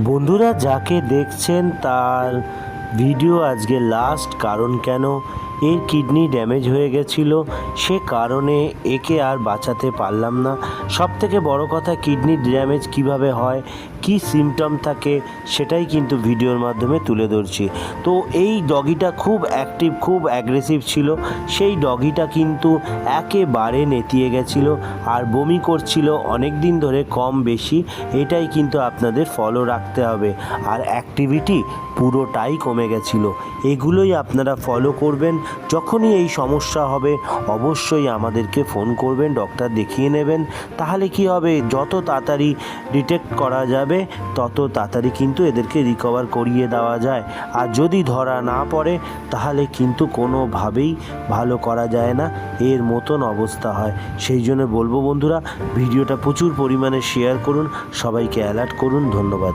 বন্ধুরা, যাকে দেখছেন তার ভিডিও আজকে লাস্ট। কারণ কেন, এর কিডনি ড্যামেজ হয়ে গেছিল, সে কারণে একে আর বাঁচাতে পারলাম না। সবথেকে বড় কথা, কিডনি ড্যামেজ কিভাবে হয়, কি সিমটম থাকে, সেটাই কিন্তু ভিডিওর মাধ্যমে তুলে ধরছি। তো এই ডগিটা খুব অ্যাক্টিভ, খুব অ্যাগ্রেসিভ ছিল। সেই ডগিটা কিন্তু একেবারে নেতিয়ে গেছিলো আর বমি করছিল অনেক দিন ধরে, কম বেশি। এটাই কিন্তু আপনাদের ফলো রাখতে হবে। আর অ্যাক্টিভিটি পুরোটাই কমে গেছিলো। এগুলোই আপনারা ফলো করবেন। যখনই এই সমস্যা হবে অবশ্যই আমাদেরকে ফোন করবেন, ডক্টর দেখিয়ে নেবেন। তাহলে কি হবে, যত তাড়াতাড়ি ডিটেক্ট করা যাবে তত তাড়াতাড়ি কিন্তু এদেরকে রিকভার করিয়ে দেওয়া যায়। আর যদি ধরা না পড়ে তাহলে কিন্তু কোনোভাবেই ভালো করা যায় না, এর মতন অবস্থা হয়। সেই জন্য বলবো বন্ধুরা, ভিডিওটা প্রচুর পরিমাণে শেয়ার করুন, সবাইকে অ্যালার্ট করুন। ধন্যবাদ।